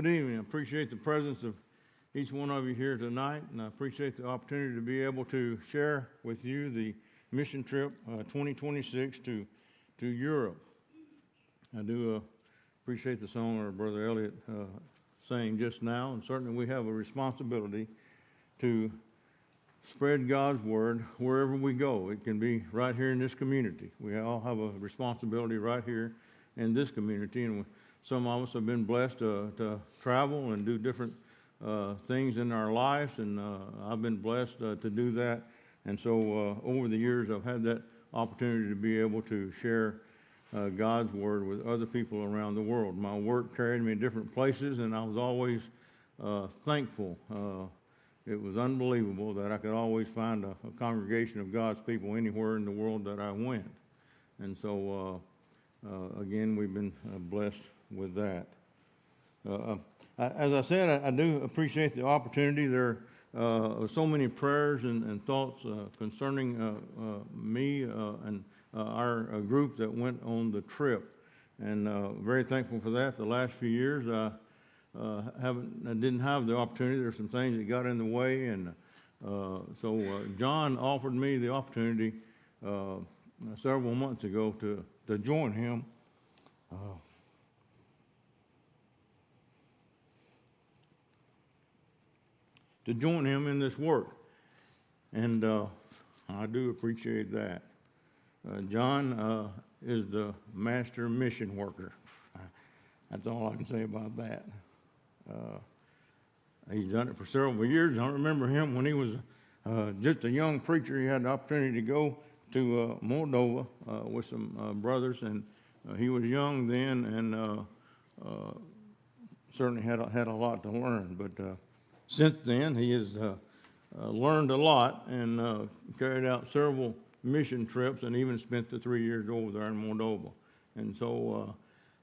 Good evening. I appreciate the presence of each one of you here tonight, and I appreciate the opportunity to be able to share with you the mission trip 2026 to Europe. I do appreciate the song our Brother Elliott sang just now, and certainly we have a responsibility to spread God's word wherever we go. It can be right here in this community. We all have a responsibility right here in this community, and some of us have been blessed to travel and do different things in our lives, and I've been blessed to do that. And so over the years, I've had that opportunity to be able to share God's word with other people around the world. My work carried me to different places, and I was always thankful. It was unbelievable that I could always find a congregation of God's people anywhere in the world that I went. And so, again, we've been blessed with that. As I said, I do appreciate the opportunity. There are so many prayers and thoughts concerning me and our group that went on the trip, and very thankful for that. The last few years, I didn't have the opportunity. There's some things that got in the way, and so John offered me the opportunity several months ago to join him. To join him in this work, and I do appreciate that. John is the master mission worker. That's all I can say about that. He's done it for several years. I remember him when he was just a young preacher. He had the opportunity to go to Moldova with some brothers, and he was young then, and certainly had a lot to learn. But since then, he has learned a lot and carried out several mission trips, and even spent the 3 years over there in Moldova. And so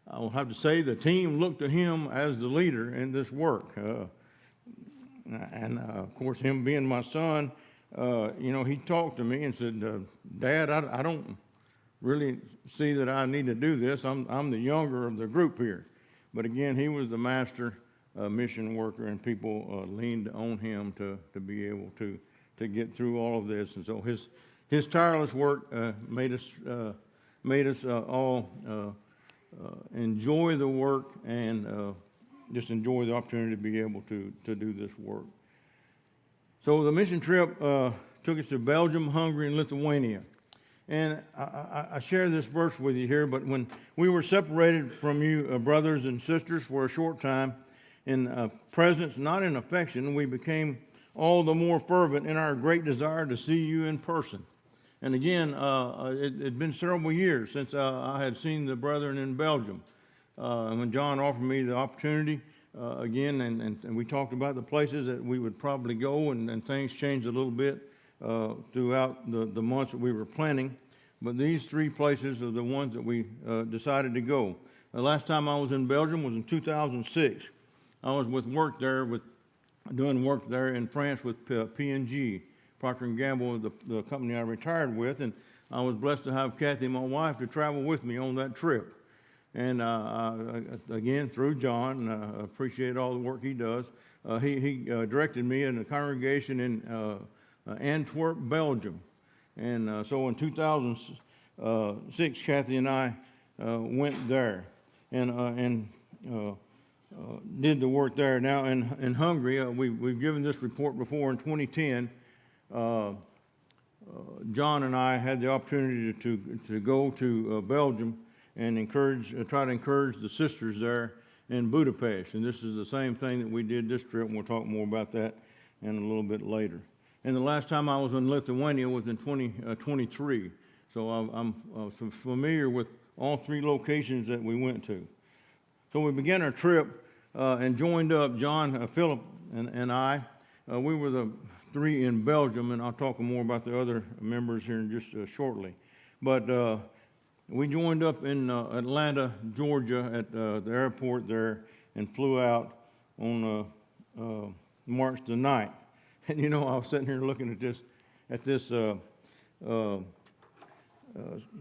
I will have to say the team looked to him as the leader in this work. And of course, him being my son, he talked to me and said, "Dad, I don't really see that I need to do this. I'm the younger of the group here." But again, he was the master mission worker, and people leaned on him to be able to get through all of this. And so his tireless work made us all enjoy the work and just enjoy the opportunity to be able to do this work. So the mission trip took us to Belgium, Hungary, and Lithuania. And I share this verse with you here, but when we were separated from you, brothers and sisters, for a short time, in presence, not in affection, we became all the more fervent in our great desire to see you in person. And again, it had been several years since I had seen the brethren in Belgium. And when John offered me the opportunity, again, and we talked about the places that we would probably go, and things changed a little bit throughout the months that we were planning. But these three places are the ones that we decided to go. The last time I was in Belgium was in 2006. I was doing work there in France with P&G, Procter & Gamble, the company I retired with, and I was blessed to have Kathy, my wife, to travel with me on that trip. And again, through John, I appreciate all the work he does. He directed me in a congregation in Antwerp, Belgium. And so in 2006, Kathy and I went there and did the work there. Now in Hungary, we've given this report before in 2010. John and I had the opportunity to go to Belgium and try to encourage the sisters there in Budapest. And this is the same thing that we did this trip, and we'll talk more about that in a little bit later. And the last time I was in Lithuania was in 2023. So I'm familiar with all three locations that we went to. So we began our trip and joined up, John, Philip, and I. We were the three in Belgium, and I'll talk more about the other members here in just shortly. But we joined up in Atlanta, Georgia, at the airport there, and flew out on March the 9th. And I was sitting here looking at this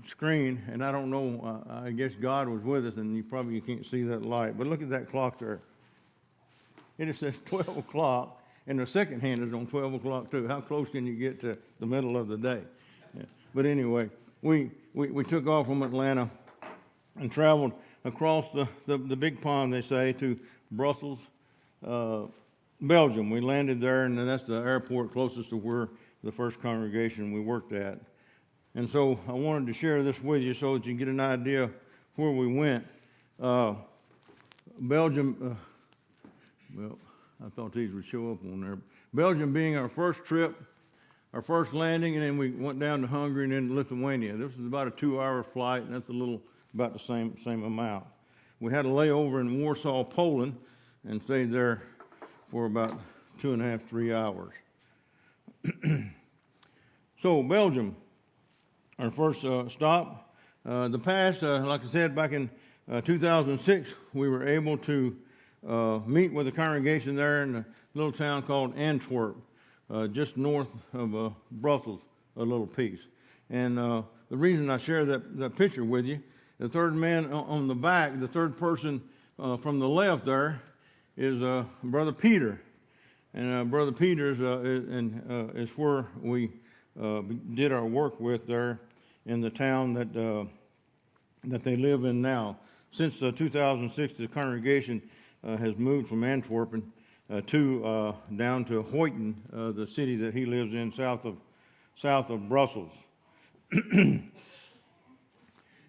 screen, and I don't know, I guess God was with us, and you probably can't see that light, but look at that clock there. it says 12 o'clock, and the second hand is on 12 o'clock too. How close can you get to the middle of the day? Yeah. But anyway, we took off from Atlanta and traveled across the big pond, they say, to Brussels, Belgium. We landed there, and that's the airport closest to where the first congregation we worked at. And so I wanted to share this with you so that you can get an idea where we went. Belgium, well, I thought these would show up on there. Belgium being our first trip, our first landing, and then we went down to Hungary and then Lithuania. This was about a 2-hour flight, and that's about the same amount. We had a layover in Warsaw, Poland, and stayed there for about 2.5, 3 hours. So Belgium, our first stop. The past, like I said, back in 2006, we were able to meet with a congregation there in a little town called Antwerp, just north of Brussels, a little piece. And the reason I share that picture with you, the third man on the back, the third person from the left there, is Brother Peter. And Brother Peter is where we did our work with there in the town that they live in now. Since 2006, the congregation has moved from Antwerp to down to Hoyten, the city that he lives in south of Brussels.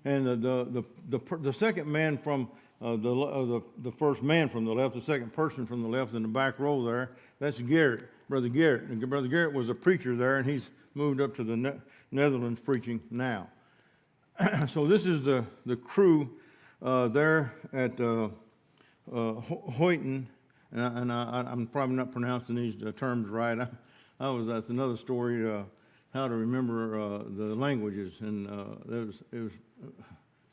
And the second man from the first man from the left, the second person from the left in the back row there, that's Garrett, Brother Garrett. And Brother Garrett was a preacher there, and he's moved up to the Netherlands preaching now. So this is the crew there at Hoyten, and I'm probably not pronouncing these terms right. That's another story, how to remember the languages, and it was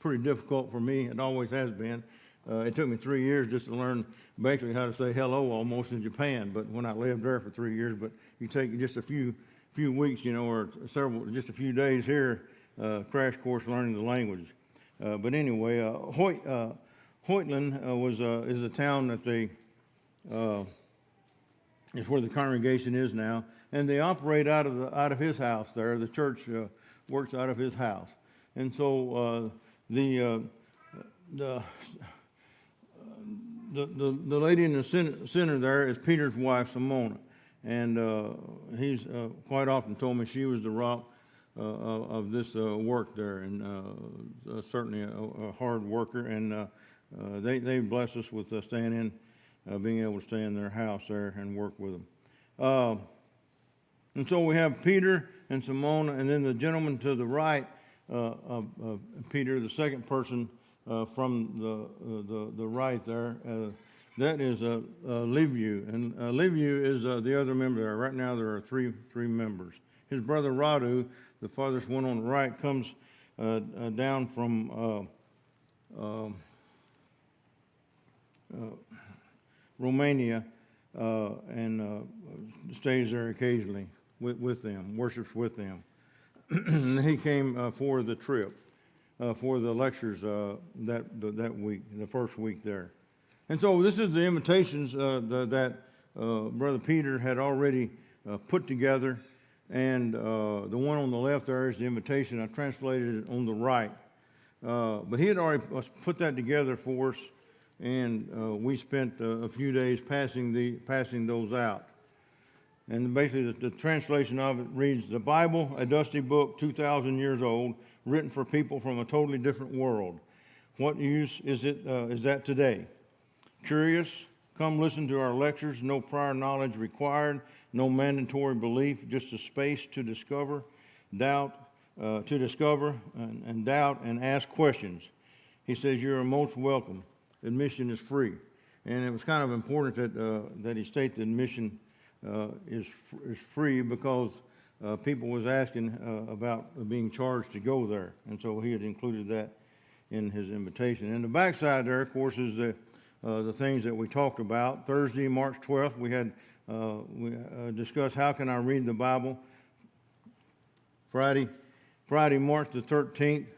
pretty difficult for me. It always has been. It took me 3 years just to learn basically how to say hello almost in Japan, but when I lived there for 3 years, but you take just a few weeks, or just a few days here, crash course learning the language. But anyway, Hoytland is a town that is where the congregation is now, and they operate out of his house there. The church works out of his house, and so the lady in the center there is Peter's wife, Simona, and he's quite often told me she was the rock of this work there, and certainly a hard worker, and they bless us with staying in, being able to stay in their house there and work with them. And so we have Peter and Simona, and then the gentleman to the right of Peter, the second person from the right there, that is Liviu, and Liviu is the other member there. Right now there are three members. His brother Radu, the farthest one on the right, comes down from Romania and stays there occasionally with them, worships with them. And he came for the trip, for the lectures that week, the first week there. And so this is the invitations that Brother Peter had already put together, and the one on the left there is the invitation. I translated it on the right. But he had already put that together for us, and we spent a few days passing those out. And basically the translation of it reads, "The Bible, a dusty book 2,000 years old, written for people from a totally different world. What use is that today? Curious? Come listen to our lectures. No prior knowledge required, no mandatory belief, just a space to discover, doubt, and doubt and ask questions." He says, "You're most welcome. Admission is free." And it was kind of important that he state that admission is free, because people was asking about being charged to go there, and so he had included that in his invitation. And the backside there, of course, is the things that we talked about. Thursday, March 12th, we discussed how can I read the Bible. Friday, March the 13th,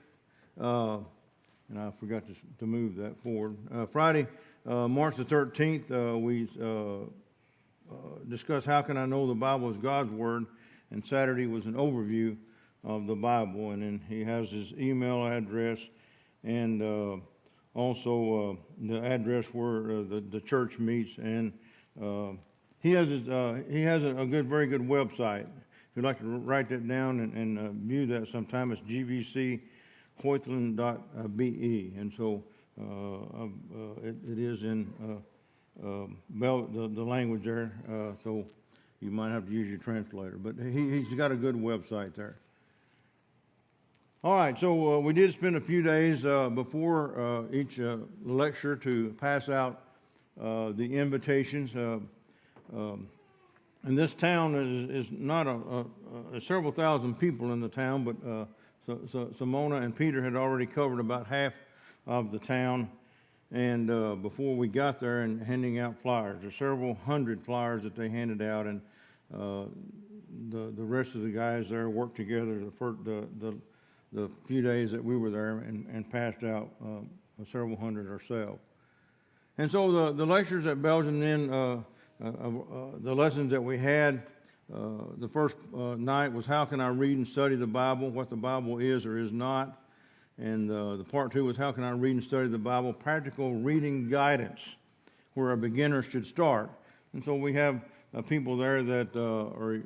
and I forgot to move that forward. Friday, March the 13th, we discussed how can I know the Bible is God's Word, and Saturday was an overview of the Bible, and then he has his email address and also the address where the church meets, and he has a very good website. If you'd like to write that down and view that sometime, it's gvchoitland.be, and so it is in the language there, so you might have to use your translator, but he's got a good website there. All right, so we did spend a few days before each lecture to pass out the invitations. And this town is not several thousand people in the town, but so Simona and Peter had already covered about half of the town. And before we got there and handing out flyers, there's several hundred flyers that they handed out, and the rest of the guys there worked together the few days that we were there and passed out several hundred ourselves. And so the lectures at Belgium then, the lessons that we had, the first night was how can I read and study the Bible, what the Bible is or is not. And the part two was how can I read and study the Bible, practical reading guidance, where a beginner should start. And so we have people there that are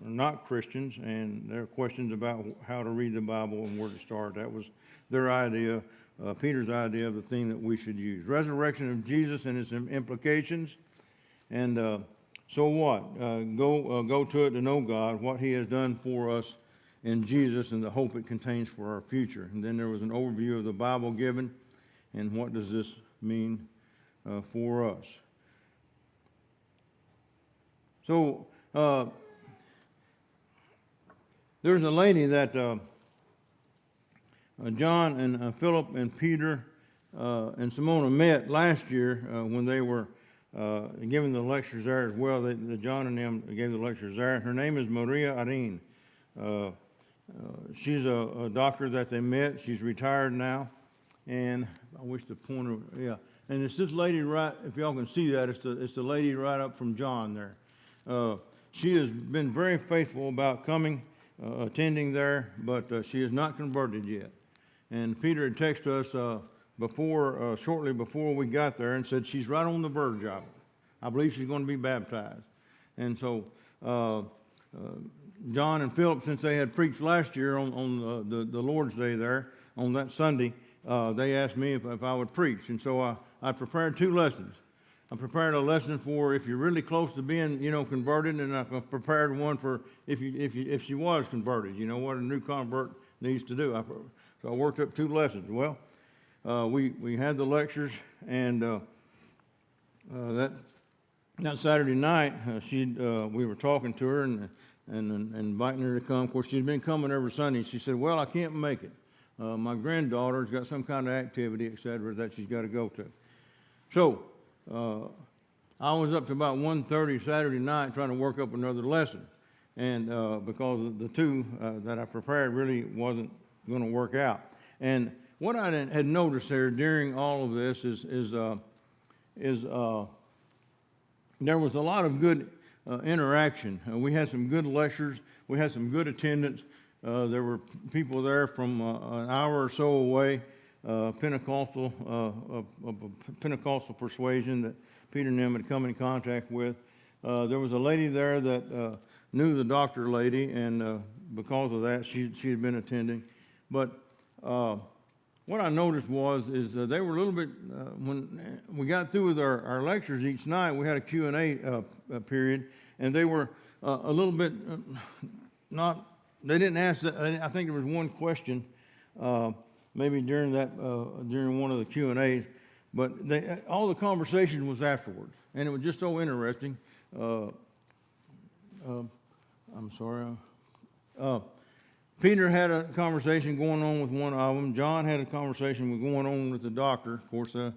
not Christians, and there are questions about how to read the Bible and where to start. That was their idea, Peter's idea of the theme that we should use. Resurrection of Jesus and its implications. And so what? Go to it to know God, what he has done for us in Jesus and the hope it contains for our future. And then there was an overview of the Bible given and what does this mean for us. So there's a lady that John and Philip and Peter and Simona met last year when they were giving the lectures there as well. John and them gave the lectures there. Her name is Maria Arin. She's a doctor that they met. She's retired now. And I wish the pointer, yeah. And it's this lady right, if y'all can see that, it's the lady right up from John there. She has been very faithful about coming, attending there, but she is not converted yet. And Peter had texted us shortly before we got there and said she's right on the verge of it. I believe she's going to be baptized. And so John and Philip, since they had preached last year on the Lord's Day there, on that Sunday, they asked me if I would preach. And so I prepared two lessons. I prepared a lesson for if you're really close to being, converted, and I prepared one for if she was converted, what a new convert needs to do. So I worked up two lessons. Well, we had the lectures, and that Saturday night, we were talking to her and inviting her to come. Of course, she's been coming every Sunday. She said, "Well, I can't make it. My granddaughter's got some kind of activity, etc., that she's got to go to." So I was up to about 1:30 Saturday night trying to work up another lesson, and because the two that I prepared really wasn't going to work out. And what I had noticed there during all of this is there was a lot of good interaction. We had some good lectures. We had some good attendance. There were people there from an hour or so away, Pentecostal persuasion that Peter and them had come in contact with. There was a lady there that knew the doctor lady, and because of that, she had been attending. But what I noticed is they were a little bit, when we got through with our lectures each night, we had a Q&A period, and they were a little bit they didn't ask that. I think there was one question maybe during one of the Q&As, but all the conversation was afterwards, and it was just so interesting. I'm sorry. Peter had a conversation going on with one of them. John had a conversation going on with the doctor. Of course, John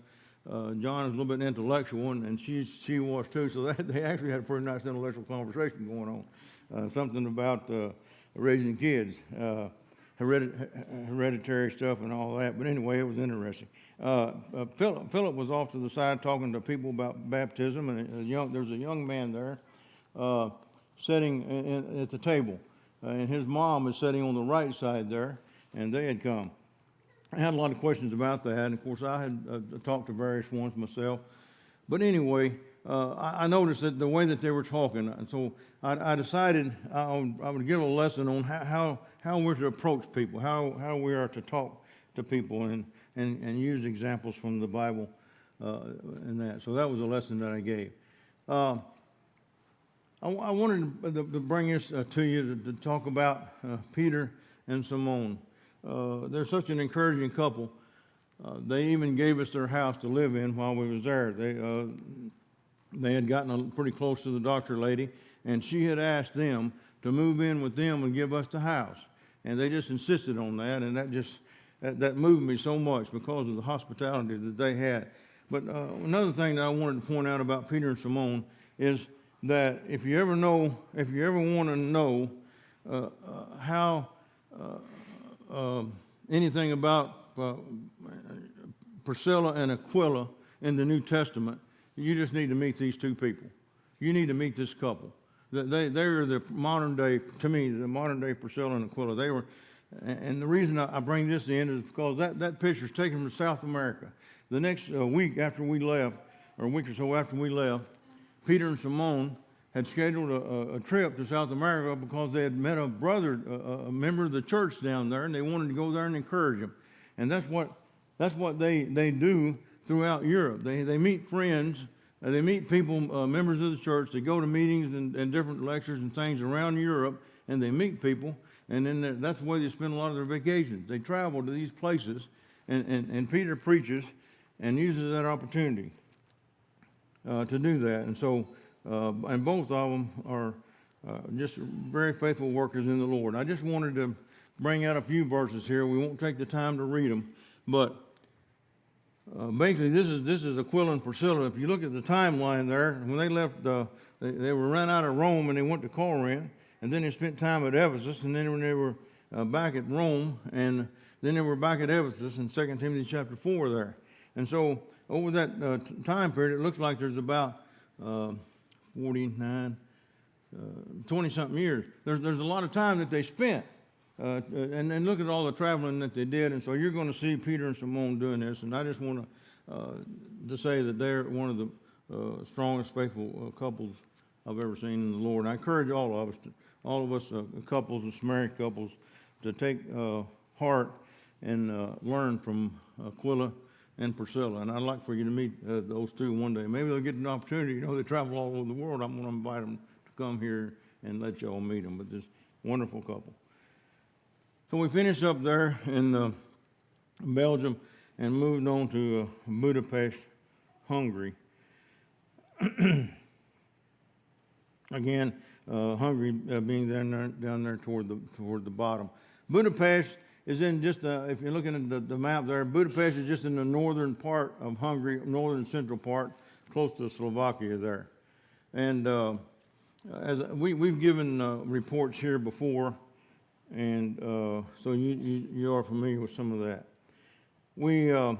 is a little bit intellectual, and she was too. So they actually had a pretty nice intellectual conversation going on. Something about raising kids, hereditary stuff, and all that. But anyway, it was interesting. Philip was off to the side talking to people about baptism, and there was a young man there sitting at the table, and his mom is sitting on the right side there, and they had come. I had a lot of questions about that, and of course I had talked to various ones myself. But anyway, I noticed that the way that they were talking, and so I decided I would give a lesson on how we're to approach people, how we are to talk to people, and use examples from the Bible in that. So that was a lesson that I gave. I wanted to bring this to you to talk about Peter and Simone. They're such an encouraging couple. They even gave us their house to live in while we was there. They had gotten pretty close to the doctor lady, and she had asked them to move in with them and give us the house. And they just insisted on that, and that moved me so much because of the hospitality that they had. But another thing that I wanted to point out about Peter and Simone is that if you ever want to know how anything about Priscilla and Aquila in the New Testament, you just need to meet these two people. You need to meet this couple. They are the modern day, to me, the modern day Priscilla and Aquila. They were, and the reason I bring this in is because that picture is taken from South America. The next week after we left, or a week or so after we left, Peter and Simone had scheduled a trip to South America because they had met a brother, a member of the church down there, and they wanted to go there and encourage him. And that's what they do throughout Europe. They meet friends, they meet people, members of the church. They go to meetings and different lectures and things around Europe, and they meet people. And then that's the way they spend a lot of their vacations. They travel to these places, and Peter preaches and uses that opportunity to do that. And so, and both of them are just very faithful workers in the Lord. I just wanted to bring out a few verses here. We won't take the time to read them, but basically this is Aquila and Priscilla. If you look at the timeline there, when they left, they were run out of Rome and they went to Corinth, and then they spent time at Ephesus, and then when they were back at Rome, and then they were back at Ephesus in 2 Timothy chapter 4 there. And so over that time period, it looks like there's about 49, 20-something years. There's a lot of time that they spent. And look at all the traveling that they did. And so you're going to see Peter and Simone doing this. And I just want to say that they're one of the strongest, faithful couples I've ever seen in the Lord. And I encourage all of us couples, married couples, to take heart and learn from Aquila and Priscilla. And I'd like for you to meet those two one day. Maybe they'll get an opportunity. You know, they travel all over the world. I'm going to invite them to come here and let y'all meet them. But this wonderful couple. So we finished up there in Belgium and moved on to Budapest, Hungary. Again, Hungary being down there toward the bottom. Budapest is in just, if you're looking at the map there, Budapest is just in the northern part of Hungary, northern central part, close to Slovakia there. And as we've given reports here before, and so you are familiar with some of that. I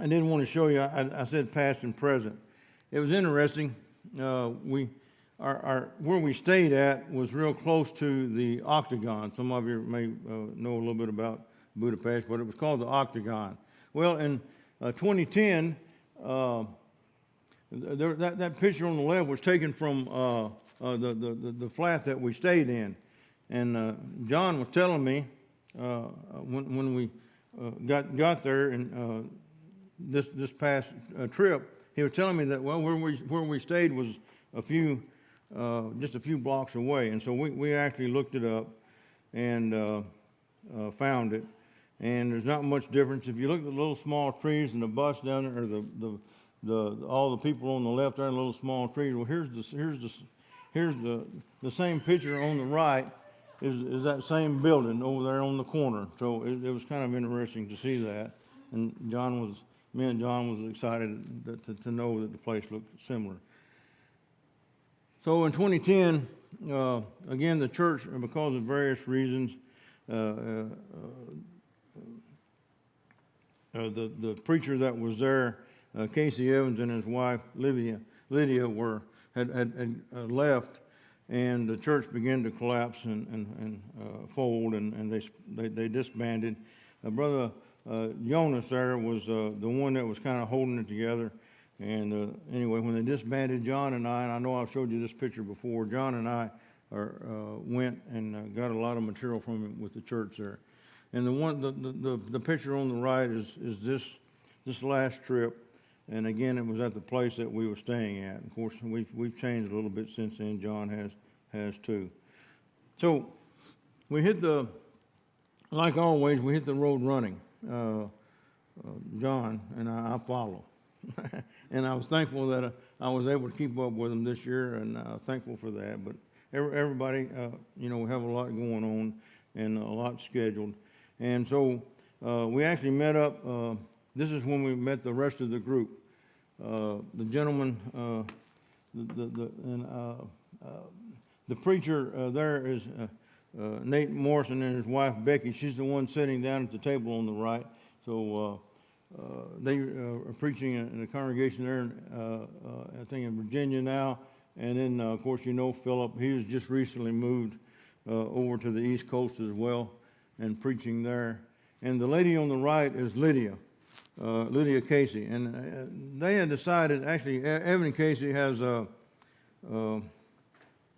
didn't want to show you, I said past and present. It was interesting. Where we stayed at was real close to the Octagon. Some of you may know a little bit about Budapest, but it was called the Octagon. Well, in 2010, that picture on the left was taken from the flat that we stayed in. And John was telling me when we got there and this past trip, he was telling me that, well, where we stayed was just a few blocks away. And so we actually looked it up and found it. And there's not much difference. If you look at the little small trees and the bus down there, or all the people on the left there, and little small trees. Well, here's the same picture on the right is that same building over there on the corner. So it was kind of interesting to see that. And me and John was excited to know that the place looked similar. So in 2010, again, the church, because of various reasons, the preacher that was there, Casey Evans and his wife Lydia had left, and the church began to collapse and fold, and they disbanded. Brother Jonas there was the one that was kind of holding it together. And anyway, when they disbanded, John and I know I've showed you this picture before, John and I went and got a lot of material from him with the church there. And the picture on the right is this last trip. And again, it was at the place that we were staying at. Of course, we've changed a little bit since then. John has too. So we like always, we hit the road running. John and I follow. And I was thankful that I was able to keep up with him this year, and thankful for that. But everybody, we have a lot going on and a lot scheduled. And so we actually met up. This is when we met the rest of the group. The gentleman, the preacher there is Nate Morrison and his wife Becky. She's the one sitting down at the table on the right. So they are preaching in a congregation there, I think in Virginia now. And then, of course, Philip. He was just recently moved over to the East Coast as well and preaching there. And the lady on the right is Lydia Casey. And they had decided, actually, Evan Casey has Lou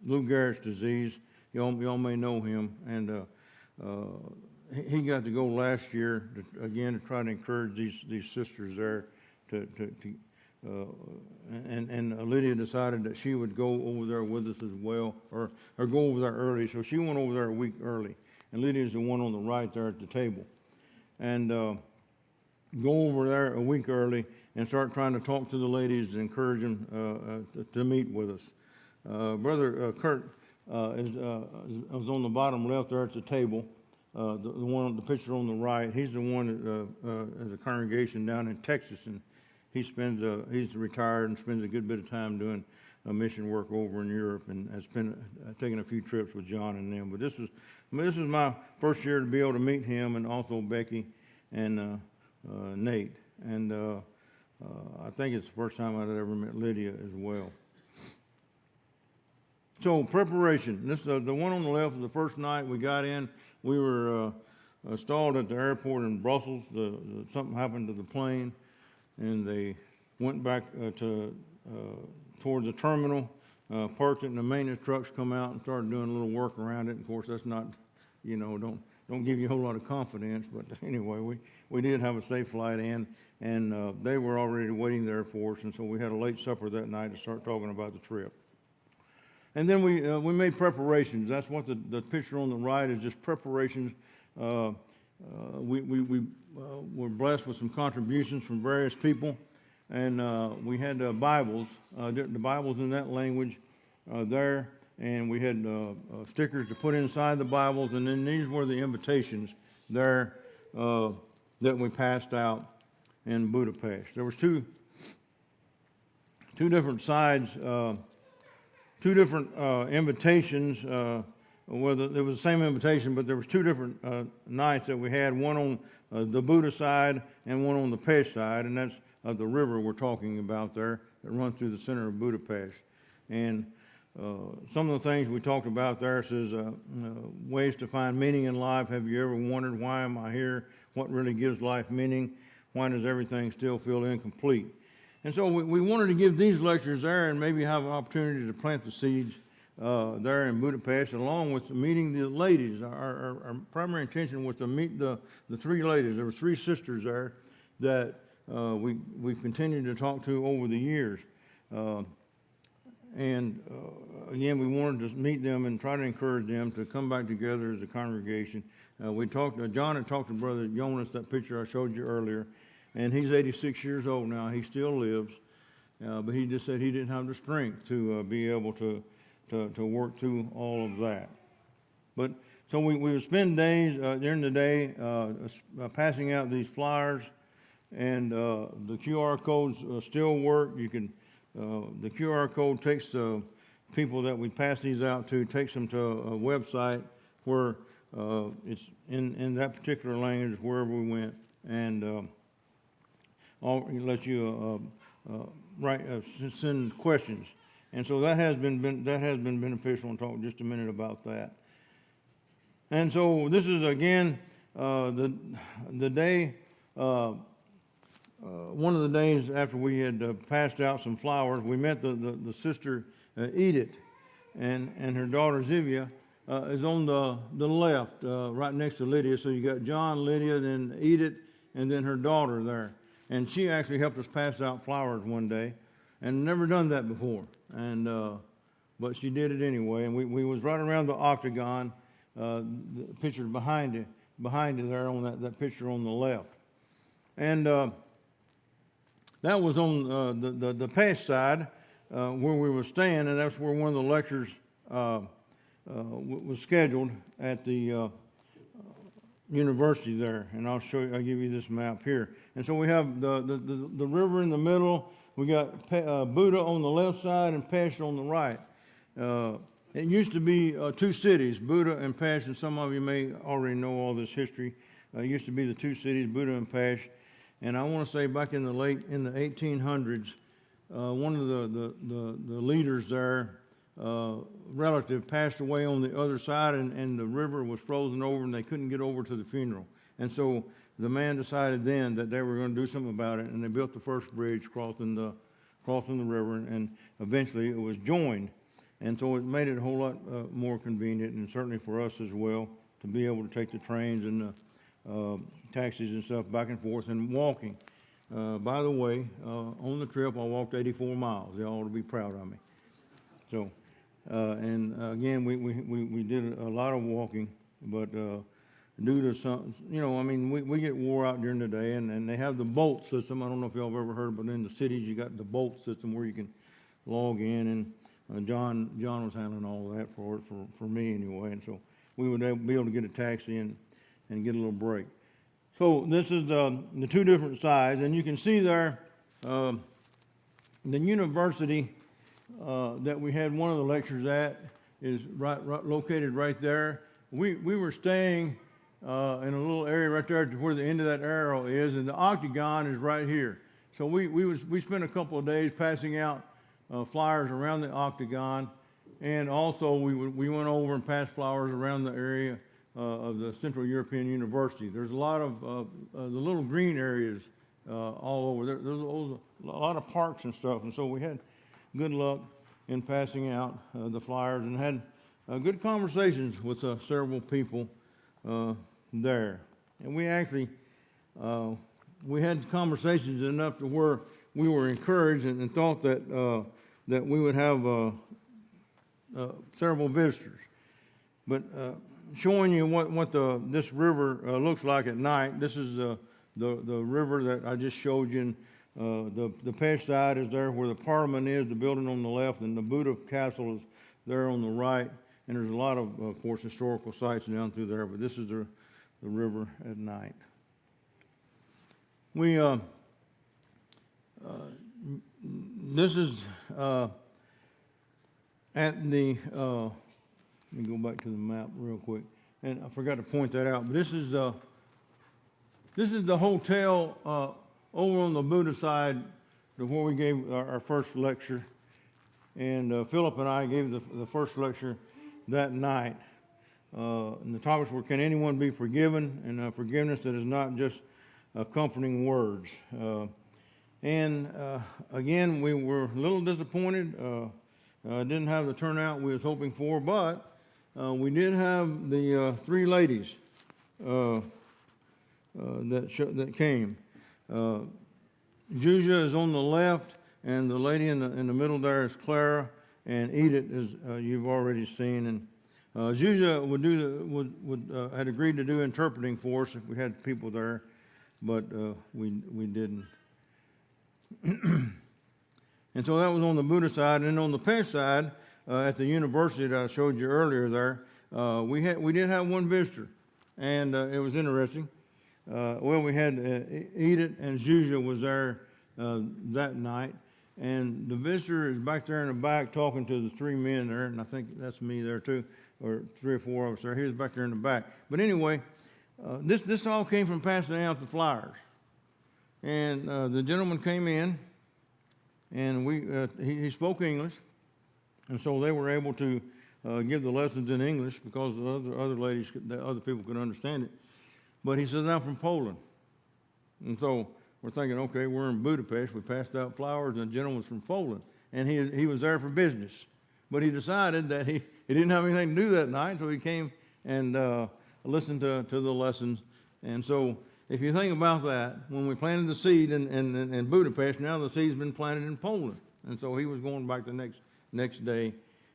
Gehrig's disease. Y'all may know him. And he got to go last year to try to encourage these sisters there and Lydia decided that she would go over there with us as well, or go over there early. So she went over there a week early, and Lydia's the one on the right there at the table, and go over there a week early and start trying to talk to the ladies and encourage them to meet with us. Brother Kurt was on the bottom left there at the table. The picture on the right, he's the one as a congregation down in Texas, and he's retired and spends a good bit of time doing mission work over in Europe, and has been taking a few trips with John and them. But this is my first year to be able to meet him, and also Becky and Nate, and I think it's the first time I'd ever met Lydia as well. So preparation. This the one on the left was the first night we got in. We were stalled at the airport in Brussels. Something happened to the plane, and they went back toward the terminal, parked it, and the maintenance trucks come out and started doing a little work around it. And of course, that's not, don't give you a whole lot of confidence. But anyway, we did have a safe flight in, and they were already waiting there for us. And so we had a late supper that night to start talking about the trip. And then we made preparations. That's what the picture on the right is, just preparations. We were blessed with some contributions from various people, and we had Bibles, the Bibles in that language there, and we had stickers to put inside the Bibles, and then these were the invitations there that we passed out in Budapest. There was two different sides. Two different invitations. Whether it was the same invitation, but there was two different nights that we had. One on the Buda side and one on the Pest side, and that's the river we're talking about there that runs through the center of Budapest. And some of the things we talked about there says ways to find meaning in life. Have you ever wondered, why am I here? What really gives life meaning? Why does everything still feel incomplete? And so we wanted to give these lectures there and maybe have an opportunity to plant the seeds there in Budapest, along with meeting the ladies. Our primary intention was to meet the three ladies. There were three sisters there that we've continued to talk to over the years. Again, we wanted to meet them and try to encourage them to come back together as a congregation. John had talked to Brother Jonas, that picture I showed you earlier. And he's 86 years old now. He still lives, but he just said he didn't have the strength to be able to work through all of that. But so we would spend days during the day passing out these flyers, and the QR codes still work. You can the QR code takes the people that we pass these out to, takes them to a website where it's in that particular language wherever we went, and let you send questions. And so that has been beneficial, and talk just a minute about that. And so this is again the day, one of the days after we had passed out some flowers. We met the sister Edith, and her daughter Zivia is on the left, right next to Lydia. So you got John, Lydia, then Edith, and then her daughter there. And she actually helped us pass out flowers one day, and never done that before. And but she did it anyway. And we was right around the octagon, the picture behind you there on that picture on the left. And that was on the past side where we were staying, and that's where one of the lectures was scheduled at the university there. And I'll give you this map here. And so we have the river in the middle. We got Buddha on the left side and Pest on the right. It used to be two cities, Buddha and Pest, and some of you may already know all this history. It used to be the two cities, Buddha and Pest. And I want to say back in the 1800s, one of the leaders there, relative, passed away on the other side, and the river was frozen over, and they couldn't get over to the funeral. And so the man decided then that they were going to do something about it, and they built the first bridge crossing the river, and eventually it was joined. And so it made it a whole lot more convenient, and certainly for us as well, to be able to take the trains and the taxis and stuff back and forth and walking. By the way, on the trip, I walked 84 miles. They ought to be proud of me. So, and again, we did a lot of walking, but due to some, I mean, we get wore out during the day, and they have the bolt system. I don't know if y'all have ever heard, but in the cities, you got the bolt system where you can log in, and John was handling all of that for me anyway, and so we would be able to get a taxi and get a little break. So this is the two different sides, and you can see there the university that we had one of the lectures at is located right there. We were staying in a little area right there where the end of that arrow is, and the octagon is right here. So we spent a couple of days passing out flyers around the octagon, and also we went over and passed flowers around the area of the Central European University. There's a lot of the little green areas all over. There's a lot of parks and stuff, and so we had good luck in passing out the flyers, and had good conversations with several people there. And we actually we had conversations enough to where we were encouraged and thought that we would have several visitors. But showing you what this river looks like at night, this is the river that I just showed you. The Pest side is there where the Parliament is, the building on the left, and the Buddha Castle is there on the right. And there's a lot of course, historical sites down through there, but this is the river at night. This is at the, let me go back to the map real quick, and I forgot to point that out, but this is the hotel over on the Buddha side to where we gave our first lecture, and Philip and I gave the first lecture that night. And the topics were, can anyone be forgiven? And forgiveness that is not just comforting words. And again, we were a little disappointed. Didn't have the turnout we was hoping for, but we did have the three ladies that came. Juja is on the left, and the lady in the middle there is Clara, and Edith is you've already seen. And Juja had agreed to do interpreting for us if we had people there, but we didn't. And so that was on the Buddha side, and then on the Pest side, at the university that I showed you earlier there, we did have one visitor, and it was interesting. We had Edith and Juja was there that night, and the visitor is back there in the back talking to the three men there, and I think that's me there too, or three or four of us there. He was back there in the back. But anyway, this all came from passing out the flyers. And the gentleman came in, and he spoke English, and so they were able to give the lessons in English because the other people could understand it. But he says, I'm from Poland. And so we're thinking, okay, we're in Budapest. We passed out flowers, and the gentleman's from Poland. And he was there for business. But he decided that he didn't have anything to do that night, so he came and listened to the lessons. And so if you think about that, when we planted the seed in Budapest, now the seed's been planted in Poland. And so he was going back the next day,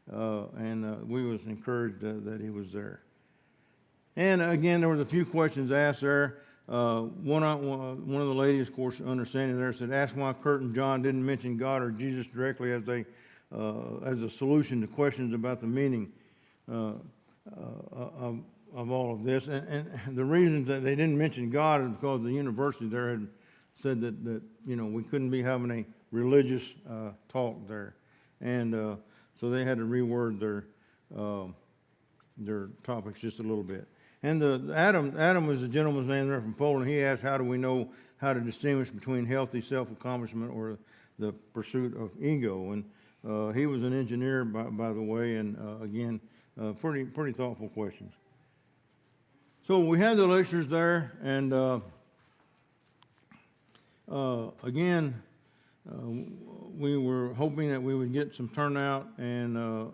and we was encouraged that he was there. And again, there was a few questions asked there. One of the ladies, of course, understanding there, said, ask why Kurt and John didn't mention God or Jesus directly as a solution to questions about the meaning of all of this. And the reason that they didn't mention God is because the university there had said that we couldn't be having a religious talk there. And so they had to reword their topics just a little bit. And Adam was the gentleman's name there from Poland. He asked, how do we know how to distinguish between healthy self-accomplishment or the pursuit of ego? And he was an engineer, by the way, and again, pretty thoughtful questions. So we had the lectures there, and again, we were hoping that we would get some turnout, and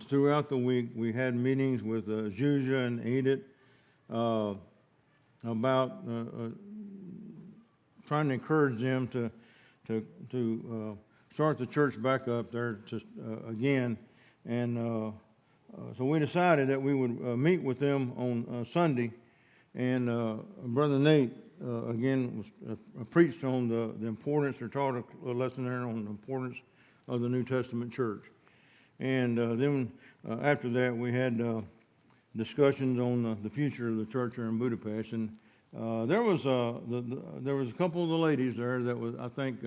throughout the week we had meetings with Zuzia and Edith about trying to encourage them to start the church back up there again, and so we decided that we would meet with them on Sunday, and Brother Nate again preached on the importance, or taught a lesson there on the importance of the New Testament church. And then after that, we had discussions on the future of the church here in Budapest. And there was a couple of the ladies there that I think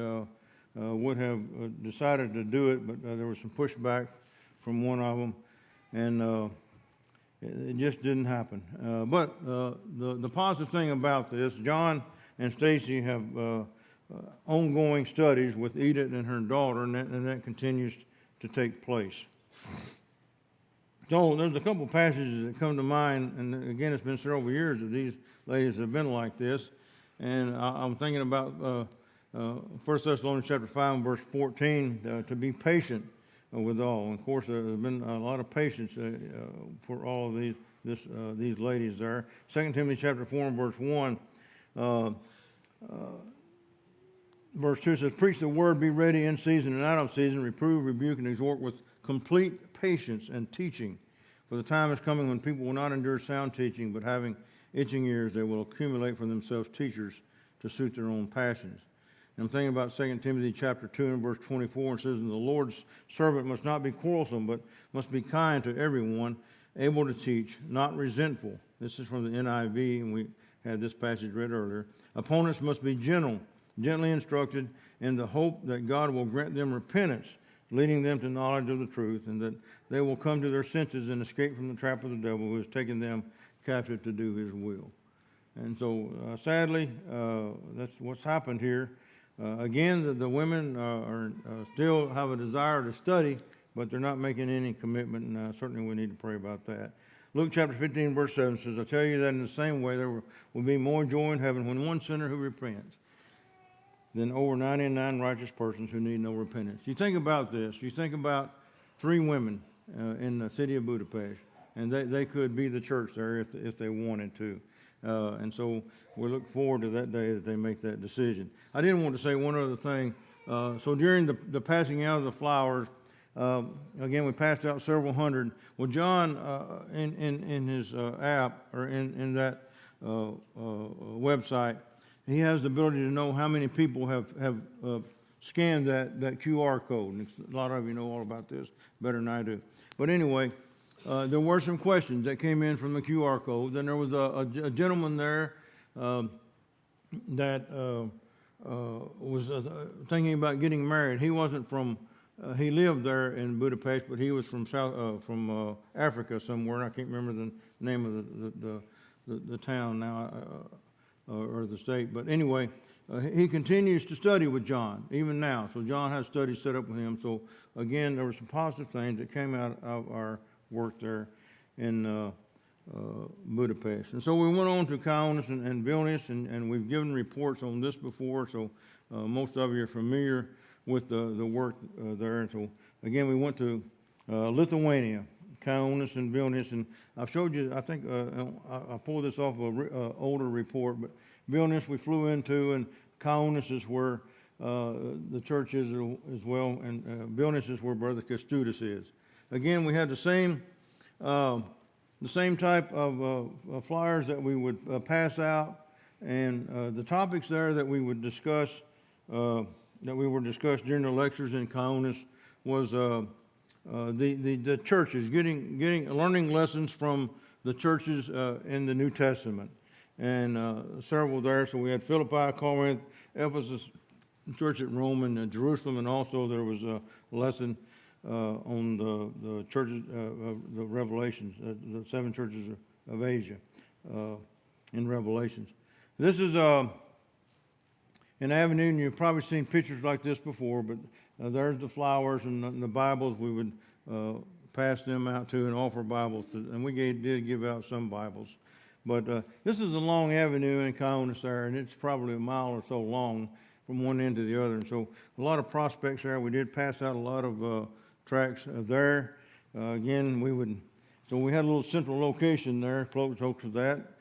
would have decided to do it, but there was some pushback from one of them, and it just didn't happen. But the positive thing about this, John and Stacy have ongoing studies with Edith and her daughter, and that continues to take place. So there's a couple passages that come to mind, and again, it's been several years that these ladies have been like this, and I'm thinking about 1 Thessalonians chapter 5 and verse 14, to be patient with all. And of course, there's been a lot of patience for all of these ladies there. 2 Timothy chapter 4 and verse 1, verse 2 says, preach the word, be ready in season and out of season, reprove, rebuke, and exhort with complete patience and teaching. For the time is coming when people will not endure sound teaching, but having itching ears, they will accumulate for themselves teachers to suit their own passions. And I'm thinking about 2 Timothy chapter 2 and verse 24, and it says, and the Lord's servant must not be quarrelsome, but must be kind to everyone, able to teach, not resentful. This is from the NIV, and we had this passage read earlier. Opponents must be gentle, gently instructed, in the hope that God will grant them repentance, leading them to knowledge of the truth, and that they will come to their senses and escape from the trap of the devil who has taken them captive to do his will. And so, sadly, that's what's happened here. Again, the women still have a desire to study, but they're not making any commitment, and certainly we need to pray about that. Luke chapter 15, verse 7 says, I tell you that in the same way there will be more joy in heaven when one sinner who repents than over 99 righteous persons who need no repentance. You think about this. You think about 3 women in the city of Budapest, and they could be the church there if they wanted to. And so we look forward to that day that they make that decision. I did want to say one other thing. So during the passing out of the flowers, again, we passed out several hundred. Well, John, in his app, or in that website, he has the ability to know how many people have scanned that QR code. And a lot of you know all about this better than I do. But anyway, there were some questions that came in from the QR code. Then there was a gentleman there that was thinking about getting married. He wasn't from, he lived there in Budapest, but he was from Africa somewhere. I can't remember the name of the town now, or the state. But anyway, he continues to study with John, even now. So John has studies set up with him. So again, there were some positive things that came out of our work there in Budapest. And so we went on to Kaunas and Vilnius, and we've given reports on this before, so most of you are familiar with the work there. And so again, we went to Lithuania, Kaunas and Vilnius, and I've showed you, I think, I pulled this off of an older report, but Vilnius we flew into, and Kaunas is where the church is as well, and Vilnius is where Brother Kęstutis is. Again, we had the same type of flyers that we would pass out, and the topics there that we would discuss, that we were discussed during the lectures in Kaunas was the churches, learning lessons from the churches in the New Testament, and several there. So we had Philippi, Corinth, Ephesus, church at Rome, and Jerusalem, and also there was a lesson on the churches, the Revelations, the 7 churches of Asia in Revelations. This is an avenue, and you've probably seen pictures like this before, but there's the flowers and the Bibles. We would pass them out to and offer Bibles, and we did give out some Bibles. But this is a long avenue in Kaunas there, and it's probably a mile or so long from one end to the other. And so a lot of prospects there. We did pass out a lot of tracts there. Again, so we had a little central location there, close to that.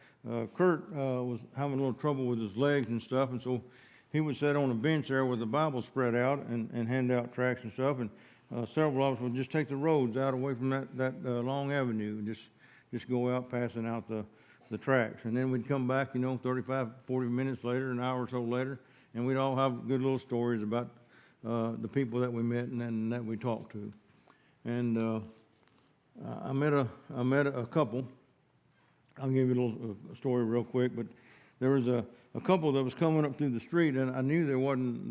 Kurt was having a little trouble with his legs and stuff, and so he would sit on a bench there with the Bible spread out and hand out tracts and stuff, and several of us would just take the roads out away from that long avenue and just go out passing out the tracts. And then we'd come back, 35, 40 minutes later, an hour or so later, and we'd all have good little stories about the people that we met and that we talked to. And I met a couple. I'll give you a little story real quick, but there was a couple that was coming up through the street, and I knew they weren't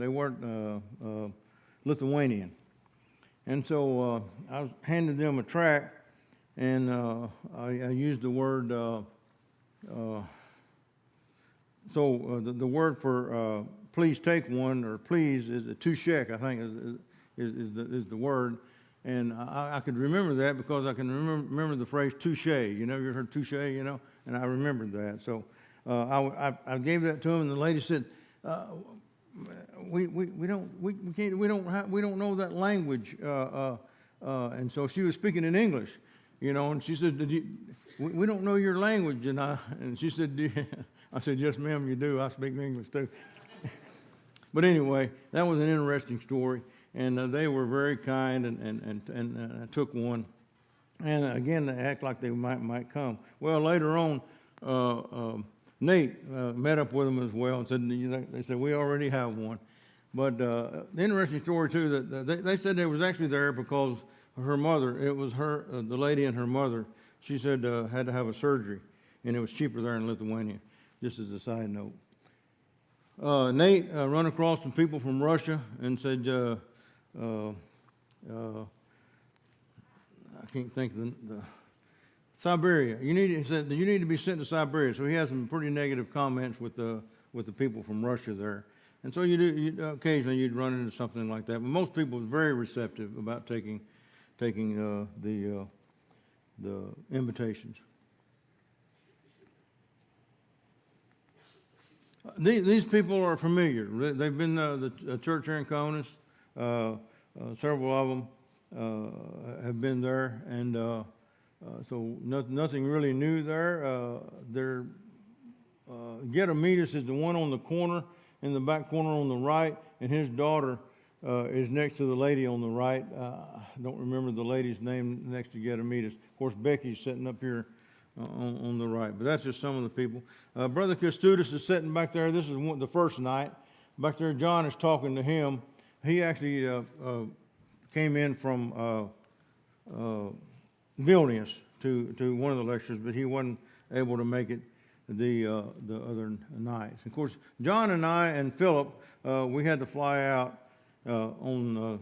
Lithuanian. And so I handed them a tract, and I used the word, the word for please take one, or please is a tushek, I think is the word. And I could remember that because I can remember the phrase touche. You ever heard touche, and I remembered that. So I gave that to him, and the lady said, we don't know that language. And so she was speaking in English, and she said, we don't know your language. And she said, I said, yes, ma'am, you do. I speak English too. But anyway, that was an interesting story. And they were very kind and took one. And again, they act like they might come. Well, later on, Nate met up with them as well and said, they said, we already have one. But the interesting story, too, that they said they was actually there because her mother, it was the lady and her mother, she said had to have a surgery, and it was cheaper there in Lithuania, just as a side note. Nate run across some people from Russia and said, I can't think of the Siberia. He said you need to be sent to Siberia. So he has some pretty negative comments with the people from Russia there. And so occasionally you'd run into something like that. But most people were very receptive about taking the invitations. These people are familiar. They've been the church here in Kaunas. Several of them have been there, and so nothing really new there. Gedimidas is the one on the corner, in the back corner on the right, and his daughter is next to the lady on the right. I don't remember the lady's name next to Gedimidas. Of course, Becky's sitting up here on the right, but that's just some of the people. Brother Kęstutis is sitting back there. This is the first night. Back there, John is talking to him. He actually came in from Vilnius to one of the lectures, but he wasn't able to make it the other nights. Of course, John and I and Philip, we had to fly out on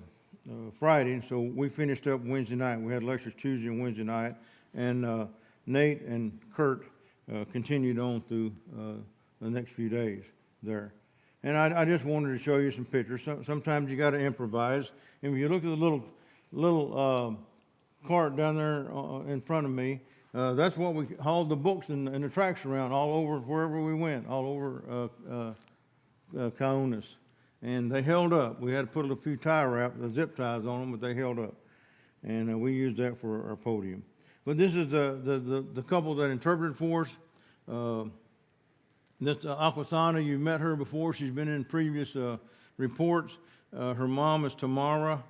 Friday, so we finished up Wednesday night. We had lectures Tuesday and Wednesday night, and Nate and Kurt continued on through the next few days there. And I just wanted to show you some pictures. Sometimes you got to improvise. And if you look at the little cart down there in front of me, that's what we hauled the books and the tracts around all over wherever we went, all over Kaunas. And they held up. We had to put a few tie wraps, zip ties on them, but they held up. And we used that for our podium. But this is the couple that interpreted for us. This Aquasana, you met her before. She's been in previous reports. Her mom is Tamara.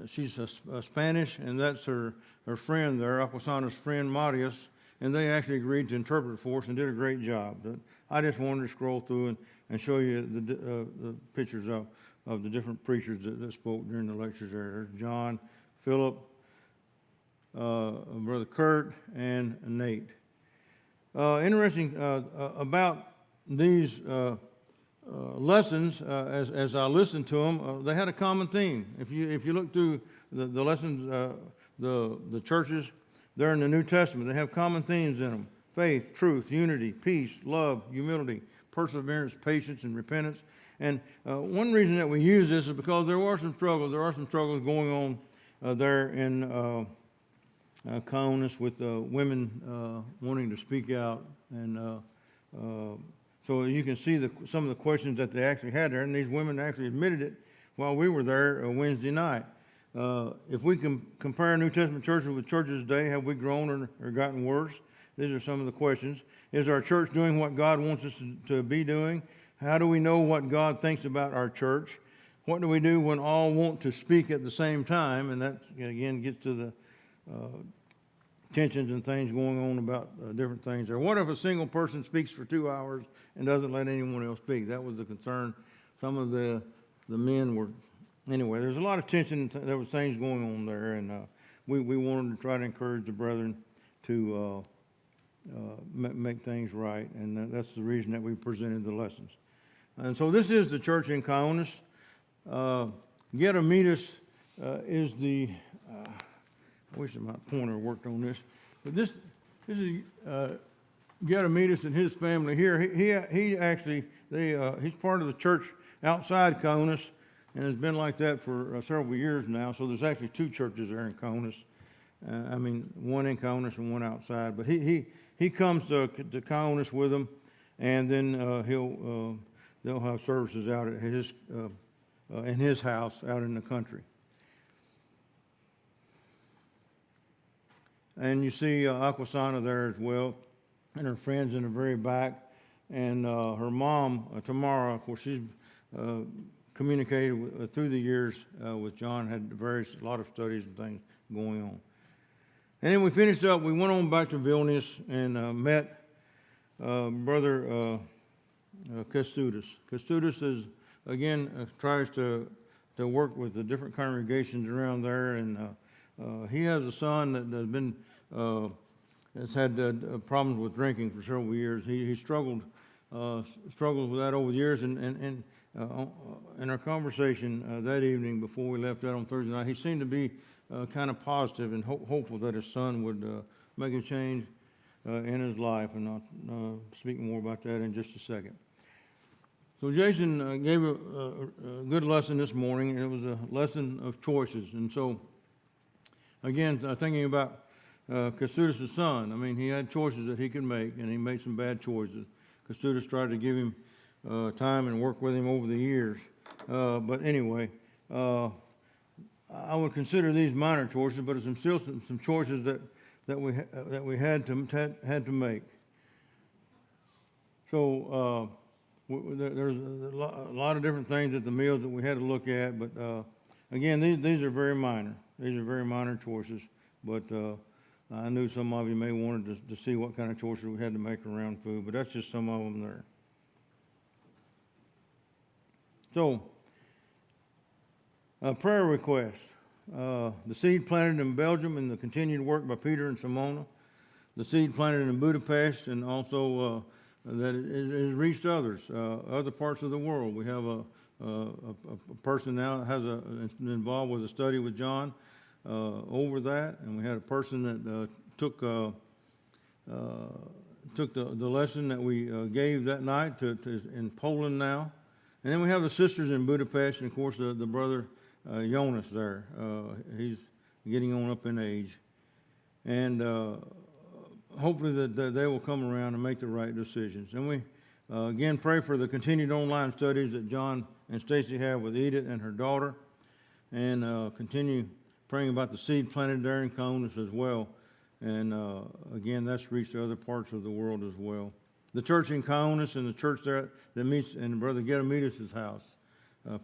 She's Spanish, and that's her friend there, Aquasana's friend, Marius. And they actually agreed to interpret for us and did a great job. I just wanted to scroll through and show you the pictures of the different preachers that spoke during the lectures there. There's John, Philip, Brother Kurt, and Nate. Interesting about these lessons, as I listened to them, they had a common theme. If you look through the lessons, the churches, they're in the New Testament. They have common themes in them: faith, truth, unity, peace, love, humility, perseverance, patience, and repentance. And one reason that we use this is because there are some struggles. There are some struggles going on there in Kaunas with women wanting to speak out. And so you can see some of the questions that they actually had there. And these women actually admitted it while we were there Wednesday night. If we can compare New Testament churches with churches today, have we grown or gotten worse? These are some of the questions. Is our church doing what God wants us to be doing? How do we know what God thinks about our church? What do we do when all want to speak at the same time? And that, again, gets to the tensions and things going on about different things there. What if a single person speaks for 2 hours and doesn't let anyone else speak? That was the concern. Some of the men were... Anyway, there's a lot of tension. There was things going on there, and we wanted to try to encourage the brethren to make things right, and that's the reason that we presented the lessons. And so this is the church in Kaunas. Gediminas is the... I wish my pointer worked on this, but this is Gediminas and his family here. He actually he's part of the church outside Kaunas, and has been like that for several years now. So there's actually two churches there in Kaunas. One in Kaunas and one outside. But he comes to Kaunas with them, and then they'll have services out at in his house out in the country. And you see Aquasana there as well, and her friends in the very back, and her mom Tamara. Of course, she's communicated through the years with John, had a lot of studies and things going on. And then we finished up, we went on back to Vilnius and met Brother Kęstutis. Kęstutis is, again, tries to work with the different congregations around there, and he has a son that has had problems with drinking for several years. He struggled with that over the years, and in our conversation that evening before we left out on Thursday night, he seemed to be kind of positive and hopeful that his son would make a change in his life, and I'll speak more about that in just a second. So Jason gave a good lesson this morning, and it was a lesson of choices. And so, again, thinking about Kęstutis' son, he had choices that he could make, and he made some bad choices. Kęstutis tried to give him time and work with him over the years. But anyway, I would consider these minor choices, but there's still some choices that we had to make. So there's a lot of different things at the meals that we had to look at, but again, these are very minor. These are very minor choices, but I knew some of you may wanted to see what kind of choices we had to make around food, but that's just some of them there. So, prayer request. The seed planted in Belgium and the continued work by Peter and Simona. The seed planted in Budapest, and also that it has reached others, other parts of the world. We have a person now that has involved with a study with John over that, and we had a person that took took the lesson that we gave that night to in Poland now. And then we have the sisters in Budapest, and of course the brother Jonas there. He's getting on up in age. And hopefully that they will come around and make the right decisions. And we again pray for the continued online studies that John and Stacy have with Edith and her daughter, and continue praying about the seed planted there in Conas as well. And again, that's reached other parts of the world as well. The church in Conas and the church there that meets in Brother Gedimidas' house,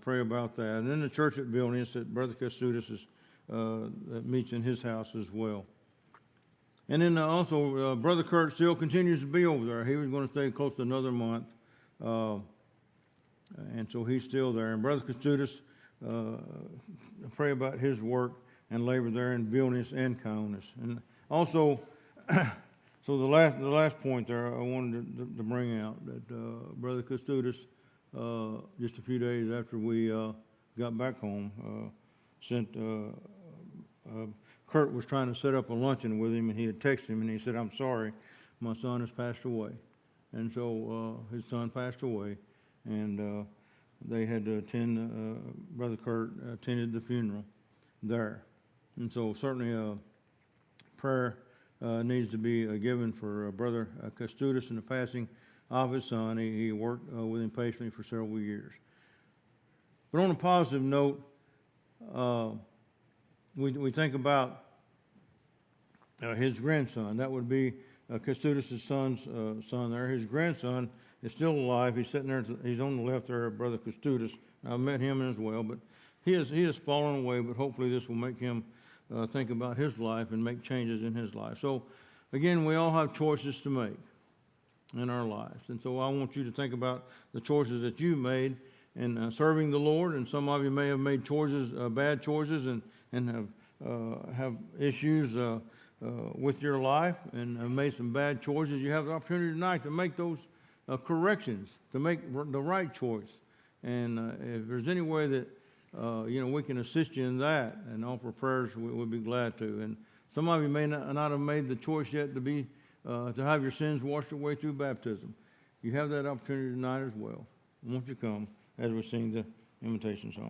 pray about that. And then the church at Vilnius that Brother Kastudis is, that meets in his house as well. And then also, Brother Kurt still continues to be over there. He was going to stay close to another month. And so he's still there. And Brother Kastudis, pray about his work and labor there in Vilnius and Kaunas. And also, so the last point there I wanted to bring out that Brother Kastudis, just a few days after we got back home, sent Kurt was trying to set up a luncheon with him, and he had texted him, and he said, "I'm sorry, my son has passed away." And so his son passed away, and they had to attend, Brother Kurt attended the funeral there. And so certainly prayer needs to be given for Brother Kastudis in the passing of his son. He worked with him patiently for several years. But on a positive note, we think about his grandson. That would be Kastudis' son's son there. His grandson is still alive. He's sitting there. He's on the left there, Brother Kastudis. I've met him as well, but he has fallen away, but hopefully this will make him think about his life and make changes in his life. So, again, we all have choices to make in our lives. And so I want you to think about the choices that you made in serving the Lord. And some of you may have made choices, bad choices, and have issues with your life and have made some bad choices. You have the opportunity tonight to make those corrections, to make the right choice. And if there's any way that we can assist you in that and offer prayers, we'll be glad to. And some of you may not have made the choice yet to have your sins washed away through baptism. You have that opportunity tonight as well. Won't you come as we sing the invitation song?